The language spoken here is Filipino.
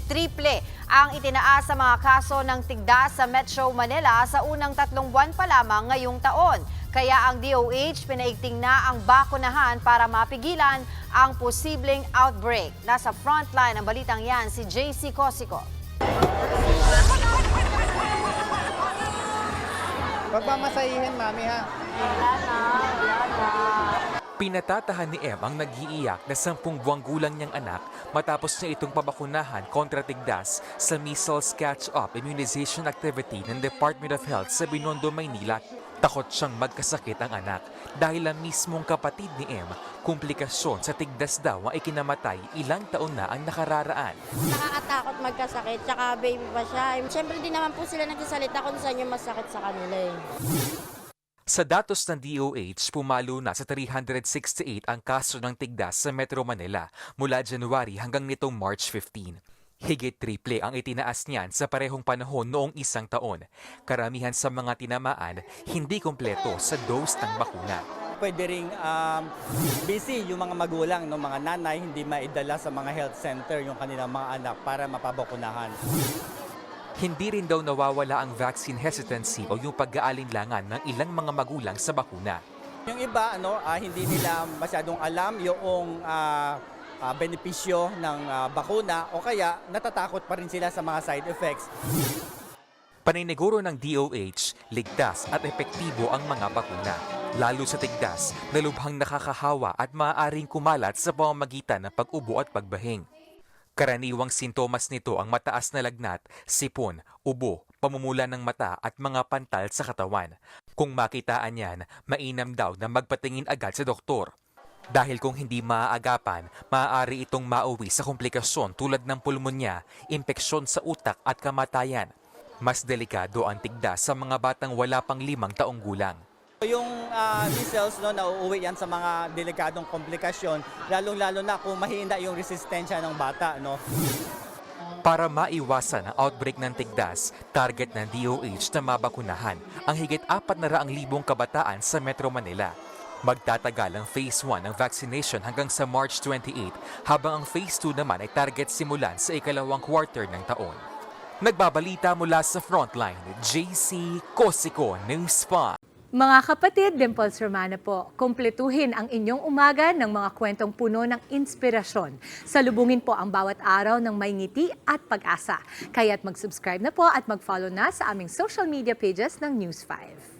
Triple ang itinaas sa mga kaso ng tigdas sa Metro Manila sa unang 3 buwan pa lamang ngayong taon. Kaya ang DOH pinaigting na ang bakunahan para mapigilan ang posibleng outbreak. Nasa frontline ng balitang yan si JC Cosico. Pagmamasahihin, mami, ha? Pinatatahan ni Em ang nag-iiyak na 10 buwang gulang niyang anak matapos niya itong pabakunahan kontra tigdas sa measles catch-up immunization activity ng Department of Health sa Binondo, Maynila. Takot siyang magkasakit ang anak dahil ang mismong kapatid ni Em, komplikasyon sa tigdas daw ang ikinamatay ilang taon na ang nakararaan. Nakakatakot magkasakit, tsaka baby pa siya. Siyempre di naman po sila nagsasalita kung saan yung masakit sa kanila eh. Sa datos ng DOH, pumalo na sa 368 ang kaso ng tigdas sa Metro Manila mula January hanggang nitong March 15. Higit triple ang itinaas niyan sa parehong panahon noong isang taon. Karamihan sa mga tinamaan, hindi kompleto sa dose ng bakuna. Pwede ring busy yung mga magulang, no, mga nanay, hindi maidala sa mga health center yung kanilang mga anak para mapabakunahan. Hindi rin daw nawawala ang vaccine hesitancy o yung pag-aalinlangan ng ilang mga magulang sa bakuna. Yung iba, hindi nila masyadong alam yung benepisyo ng bakuna o kaya natatakot pa rin sila sa mga side effects. Paniniguro ng DOH, ligtas at epektibo ang mga bakuna. Lalo sa tigdas na lubhang nakakahawa at maaaring kumalat sa pamamagitan ng pag-ubo at pagbahing. Karaniwang sintomas nito ang mataas na lagnat, sipon, ubo, pamumula ng mata at mga pantal sa katawan. Kung makitaan yan, mainam daw na magpatingin agad sa doktor. Dahil kung hindi maaagapan, maaari itong mauwi sa komplikasyon tulad ng pulmonya, impeksyon sa utak at kamatayan. Mas delikado ang tigdas sa mga batang wala pang 5 taong gulang. Yung measles, nauuwi yan sa mga delikadong komplikasyon, lalong-lalo na kung mahina yung resistensya ng bata. Para maiwasan ang outbreak ng tigdas, target ng DOH na mabakunahan ang higit 400,000 kabataan sa Metro Manila. Magtatagal ang Phase 1 ng vaccination hanggang sa March 28, habang ang Phase 2 naman ay target simulan sa ikalawang quarter ng taon. Nagbabalita mula sa Frontline, JC Cosico, News 5. Mga kapatid, Dimples Romana po, kumpletuhin ang inyong umaga ng mga kwentong puno ng inspirasyon. Salubungin po ang bawat araw ng may ngiti at pag-asa. Kaya't mag-subscribe na po at mag-follow na sa aming social media pages ng News 5.